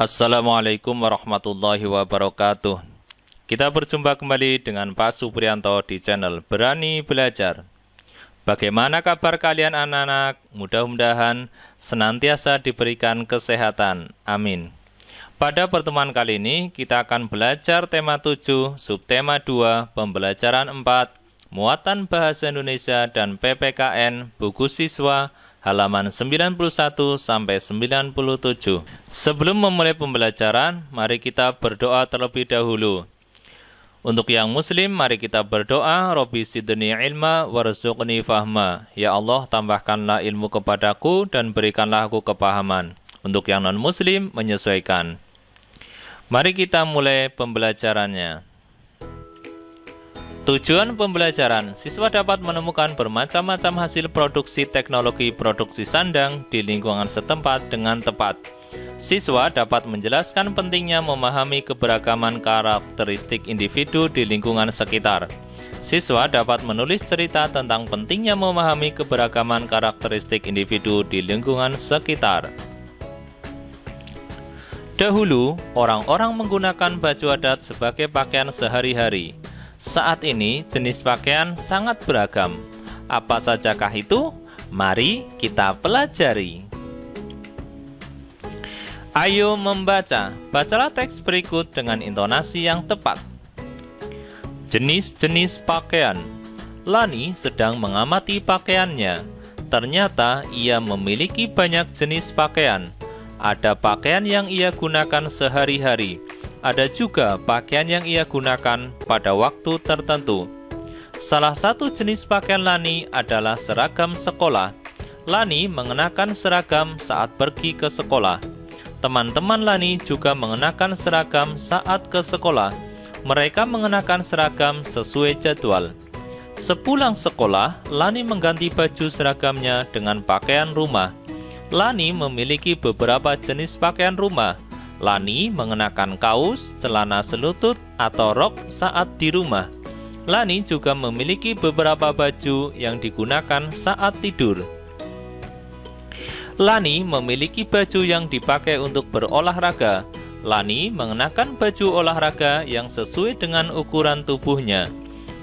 Assalamualaikum warahmatullahi wabarakatuh. Kita berjumpa kembali dengan Pak Supriyanto di channel Berani Belajar. Bagaimana kabar kalian anak-anak? Mudah-mudahan senantiasa diberikan kesehatan. Amin. Pada pertemuan kali ini kita akan belajar tema 7, subtema 2, pembelajaran 4, muatan bahasa Indonesia dan PPKN, buku siswa, halaman 91 sampai 97. Sebelum memulai pembelajaran, mari kita berdoa terlebih dahulu. Untuk yang muslim, mari kita berdoa, Robbi zidni ilma warzuqni fahma. Ya Allah, tambahkanlah ilmu kepadaku dan berikanlah aku kepahaman. Untuk yang non-muslim, menyesuaikan. Mari kita mulai pembelajarannya. Tujuan pembelajaran, siswa dapat menemukan bermacam-macam hasil produksi teknologi produksi sandang di lingkungan setempat dengan tepat. Siswa dapat menjelaskan pentingnya memahami keberagaman karakteristik individu di lingkungan sekitar. Siswa dapat menulis cerita tentang pentingnya memahami keberagaman karakteristik individu di lingkungan sekitar. Dahulu, orang-orang menggunakan baju adat sebagai pakaian sehari-hari. Saat ini, jenis pakaian sangat beragam. Apa sajakah itu? Mari kita pelajari. Ayo membaca. Bacalah teks berikut dengan intonasi yang tepat. Jenis-jenis pakaian. Lani sedang mengamati pakaiannya. Ternyata ia memiliki banyak jenis pakaian. Ada pakaian yang ia gunakan sehari-hari. Ada juga pakaian yang ia gunakan pada waktu tertentu. Salah satu jenis pakaian Lani adalah seragam sekolah. Lani mengenakan seragam saat pergi ke sekolah. Teman-teman Lani juga mengenakan seragam saat ke sekolah. Mereka mengenakan seragam sesuai jadwal. Sepulang sekolah, Lani mengganti baju seragamnya dengan pakaian rumah. Lani memiliki beberapa jenis pakaian rumah. Lani mengenakan kaos, celana selutut, atau rok saat di rumah. Lani juga memiliki beberapa baju yang digunakan saat tidur. Lani memiliki baju yang dipakai untuk berolahraga. Lani mengenakan baju olahraga yang sesuai dengan ukuran tubuhnya.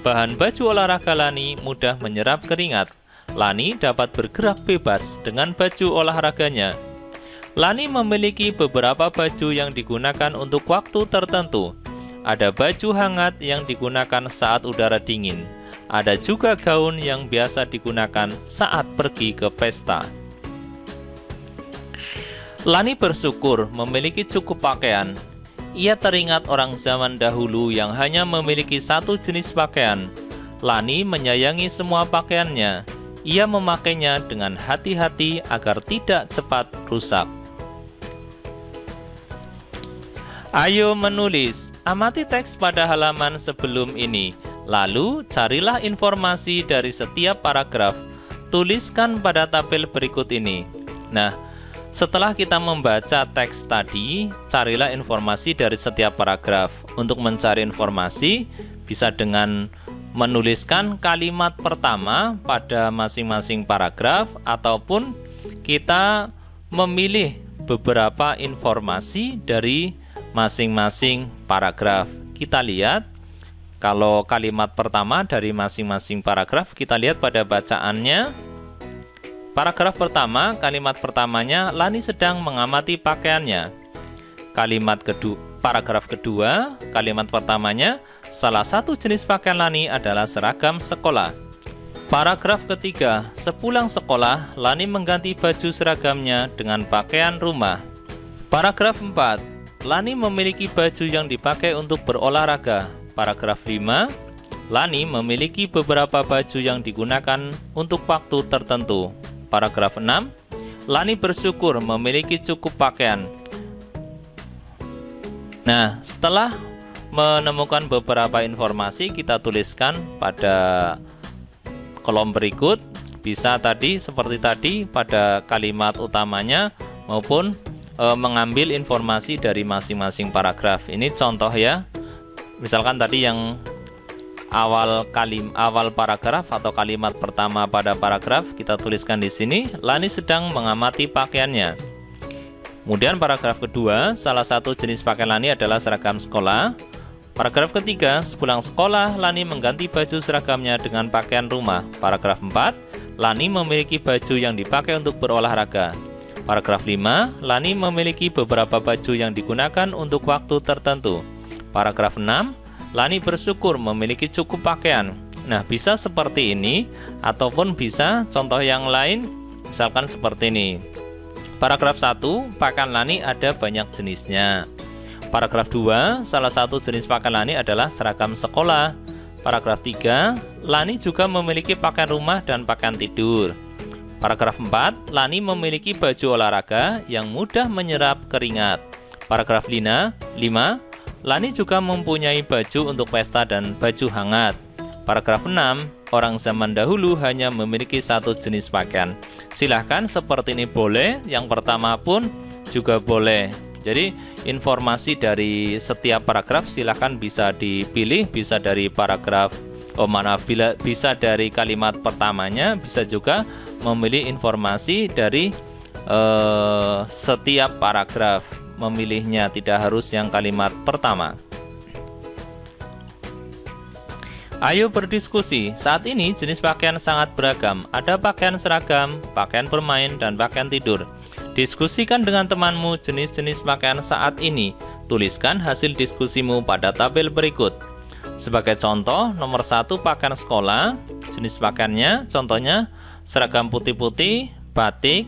Bahan baju olahraga Lani mudah menyerap keringat. Lani dapat bergerak bebas dengan baju olahraganya. Lani memiliki beberapa baju yang digunakan untuk waktu tertentu. Ada baju hangat yang digunakan saat udara dingin. Ada juga gaun yang biasa digunakan saat pergi ke pesta. Lani bersyukur memiliki cukup pakaian. Ia teringat orang zaman dahulu yang hanya memiliki satu jenis pakaian. Lani menyayangi semua pakaiannya. Ia memakainya dengan hati-hati agar tidak cepat rusak. Ayo menulis. Amati teks pada halaman sebelum ini. Lalu carilah informasi dari setiap paragraf. Tuliskan pada tabel berikut ini. Nah, setelah kita membaca teks tadi, carilah informasi dari setiap paragraf. Untuk mencari informasi, bisa dengan menuliskan kalimat pertama pada masing-masing paragraf, ataupun kita memilih beberapa informasi dari masing-masing paragraf. Kita lihat, kalau kalimat pertama dari masing-masing paragraf, kita lihat pada bacaannya. Paragraf pertama, kalimat pertamanya, Lani sedang mengamati pakaiannya. Paragraf kedua, kalimat pertamanya, salah satu jenis pakaian Lani adalah seragam sekolah. Paragraf ketiga, sepulang sekolah, Lani mengganti baju seragamnya dengan pakaian rumah. Paragraf 4, Lani memiliki baju yang dipakai untuk berolahraga. Paragraf 5, Lani memiliki beberapa baju yang digunakan untuk waktu tertentu. Paragraf 6, Lani bersyukur memiliki cukup pakaian. Nah, setelah menemukan beberapa informasi, kita tuliskan pada kolom berikut. Bisa tadi, seperti tadi, pada kalimat utamanya maupun mengambil informasi dari masing-masing paragraf. Ini contoh ya. Misalkan tadi yang awal paragraf atau kalimat pertama pada paragraf, kita tuliskan di sini, Lani sedang mengamati pakaiannya. Kemudian paragraf kedua, salah satu jenis pakaian Lani adalah seragam sekolah. Paragraf ketiga, sepulang sekolah, Lani mengganti baju seragamnya dengan pakaian rumah. Paragraf 4, Lani memiliki baju yang dipakai untuk berolahraga. Paragraf 5, Lani memiliki beberapa baju yang digunakan untuk waktu tertentu. Paragraf 6, Lani bersyukur memiliki cukup pakaian. Nah, bisa seperti ini, ataupun bisa contoh yang lain, misalkan seperti ini. Paragraf 1, pakaian Lani ada banyak jenisnya. Paragraf 2, salah satu jenis pakaian Lani adalah seragam sekolah. Paragraf 3, Lani juga memiliki pakaian rumah dan pakaian tidur. Paragraf 4, Lani memiliki baju olahraga yang mudah menyerap keringat. Paragraf 5, Lani juga mempunyai baju untuk pesta dan baju hangat. Paragraf 6, orang zaman dahulu hanya memiliki satu jenis pakaian. Silahkan seperti ini boleh, yang pertama pun juga boleh. Jadi informasi dari setiap paragraf silahkan bisa dipilih, bisa dari paragraf, bisa dari kalimat pertamanya, bisa juga memilih informasi dari setiap paragraf. Memilihnya tidak harus yang kalimat pertama. Ayo berdiskusi. Saat ini jenis pakaian sangat beragam. Ada pakaian seragam, pakaian bermain, dan pakaian tidur. Diskusikan dengan temanmu jenis-jenis pakaian saat ini. Tuliskan hasil diskusimu pada tabel berikut. Sebagai contoh, nomor 1 pakaian sekolah. Jenis pakaiannya, contohnya seragam putih-putih, batik.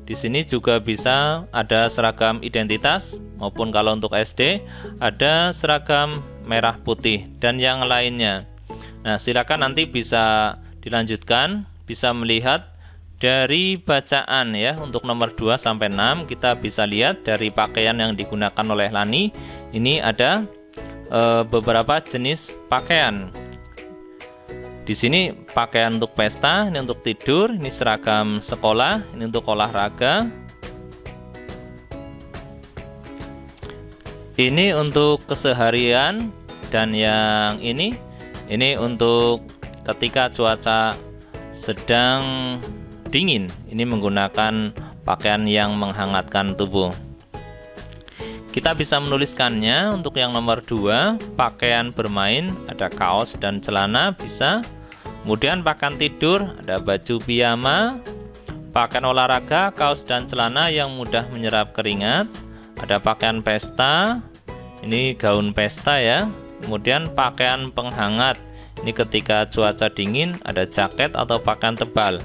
Di sini juga bisa ada seragam identitas, maupun kalau untuk SD ada seragam merah putih dan yang lainnya. Nah, silakan nanti bisa dilanjutkan, bisa melihat dari bacaan ya. Untuk nomor 2 sampai 6 kita bisa lihat dari pakaian yang digunakan oleh Lani. Ini ada beberapa jenis pakaian. Di sini pakaian untuk pesta, ini untuk tidur, ini seragam sekolah, ini untuk olahraga. Ini untuk keseharian, dan yang ini untuk ketika cuaca sedang dingin. Ini menggunakan pakaian yang menghangatkan tubuh. Kita bisa menuliskannya. Untuk yang nomor 2, pakaian bermain, ada kaos dan celana bisa. Kemudian pakaian tidur, ada baju piyama. Pakaian olahraga, kaos dan celana yang mudah menyerap keringat. Ada pakaian pesta, ini gaun pesta ya. Kemudian pakaian penghangat, ini ketika cuaca dingin, ada jaket atau pakaian tebal.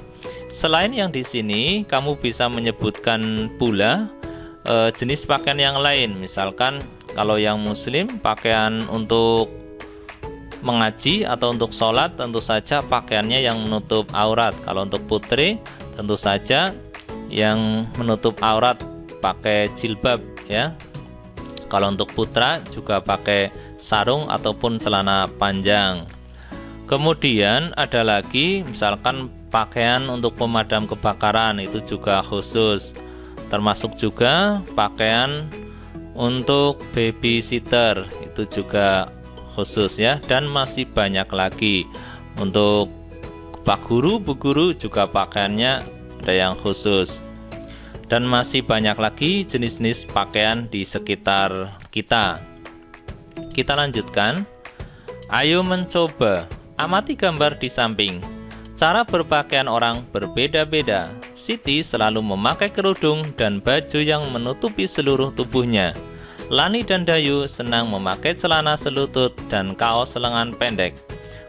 Selain yang di sini, kamu bisa menyebutkan pula jenis pakaian yang lain. Misalkan kalau yang muslim, pakaian untuk mengaji atau untuk sholat, tentu saja pakaiannya yang menutup aurat. Kalau untuk putri, tentu saja yang menutup aurat pakai jilbab ya. Kalau untuk putra juga pakai sarung ataupun celana panjang. Kemudian ada lagi misalkan pakaian untuk pemadam kebakaran, itu juga khusus. Termasuk juga pakaian untuk babysitter, itu juga khusus ya. Dan masih banyak lagi. Untuk pak guru, bu guru juga pakaiannya ada yang khusus. Dan masih banyak lagi jenis-jenis pakaian di sekitar kita. Kita lanjutkan. Ayo mencoba. Amati gambar di samping. Cara berpakaian orang berbeda-beda. Siti selalu memakai kerudung dan baju yang menutupi seluruh tubuhnya. Lani dan Dayu senang memakai celana selutut dan kaos lengan pendek.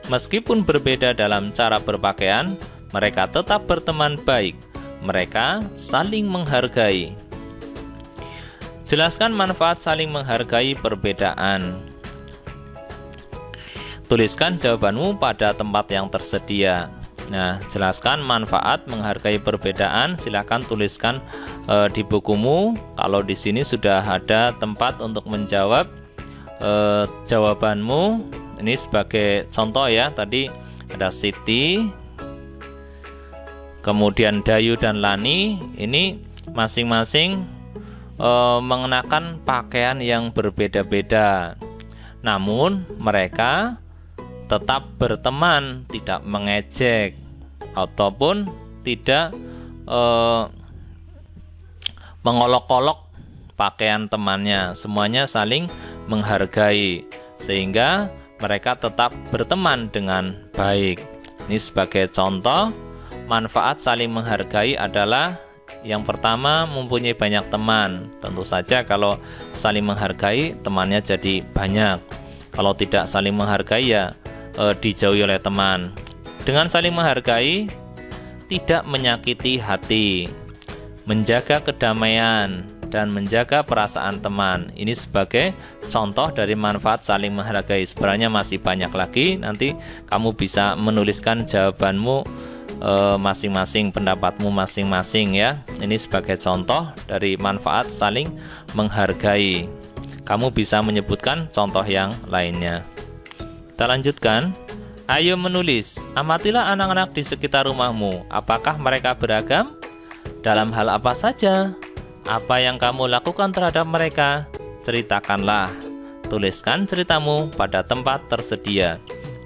Meskipun berbeda dalam cara berpakaian, mereka tetap berteman baik. Mereka saling menghargai. Jelaskan manfaat saling menghargai perbedaan. Tuliskan jawabanmu pada tempat yang tersedia. Nah, jelaskan manfaat menghargai perbedaan. Silakan tuliskan di bukumu. Kalau di sini sudah ada tempat untuk menjawab jawabanmu. Ini sebagai contoh ya. Tadi ada Siti, kemudian Dayu dan Lani. Ini masing-masing mengenakan pakaian yang berbeda-beda. Namun mereka tetap berteman, tidak mengejek ataupun tidak mengolok-olok pakaian temannya. Semuanya saling menghargai, sehingga mereka tetap berteman dengan baik. Ini sebagai contoh, manfaat saling menghargai adalah yang pertama, mempunyai banyak teman. Tentu saja kalau saling menghargai, temannya jadi banyak. Kalau tidak saling menghargai, ya dijauhi oleh teman. Dengan saling menghargai, tidak menyakiti hati, menjaga kedamaian, dan menjaga perasaan teman. Ini sebagai contoh dari manfaat saling menghargai. Sebenarnya masih banyak lagi. Nanti kamu bisa menuliskan jawabanmu masing-masing, pendapatmu masing-masing ya. Ini sebagai contoh dari manfaat saling menghargai. Kamu bisa menyebutkan contoh yang lainnya. Kita lanjutkan. Ayo menulis. Amatilah anak-anak di sekitar rumahmu. Apakah mereka beragam? Dalam hal apa saja? Apa yang kamu lakukan terhadap mereka? Ceritakanlah. Tuliskan ceritamu pada tempat tersedia.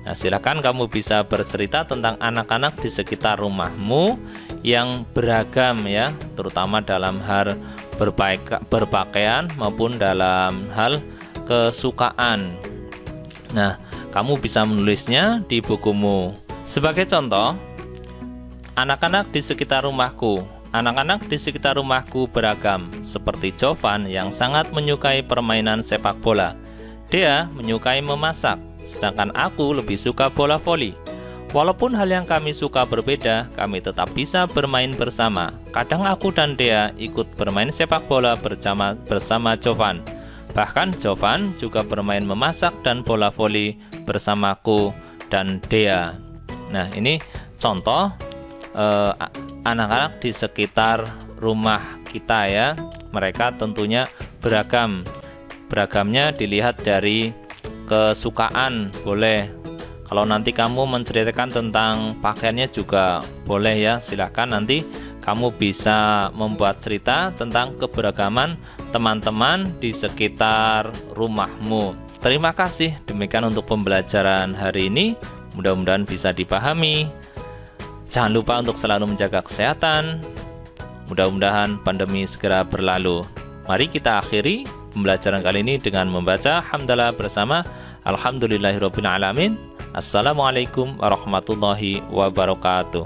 Nah, silakan kamu bisa bercerita tentang anak-anak di sekitar rumahmu yang beragam ya, terutama dalam hal berpakaian maupun dalam hal kesukaan. Nah, kamu bisa menulisnya di bukumu. Sebagai contoh, anak-anak di sekitar rumahku. Anak-anak di sekitar rumahku beragam, seperti Jovan yang sangat menyukai permainan sepak bola. Dea menyukai memasak, sedangkan aku lebih suka bola voli. Walaupun hal yang kami suka berbeda, kami tetap bisa bermain bersama. Kadang aku dan Dea ikut bermain sepak bola bersama Jovan. Bahkan Jovan juga bermain memasak dan bola voli bersamaku dan Dea. Nah, ini contoh anak-anak di sekitar rumah kita ya. Mereka tentunya beragam. Beragamnya dilihat dari kesukaan, boleh. Kalau nanti kamu menceritakan tentang pakaiannya juga boleh ya. Silahkan nanti kamu bisa membuat cerita tentang keberagaman teman-teman di sekitar rumahmu. Terima kasih. Demikian untuk pembelajaran hari ini. Mudah-mudahan bisa dipahami. Jangan lupa untuk selalu menjaga kesehatan. Mudah-mudahan pandemi segera berlalu. Mari kita akhiri pembelajaran kali ini dengan membaca hamdalah bersama. Alhamdulillahirabbil alamin. Assalamualaikum warahmatullahi wabarakatuh.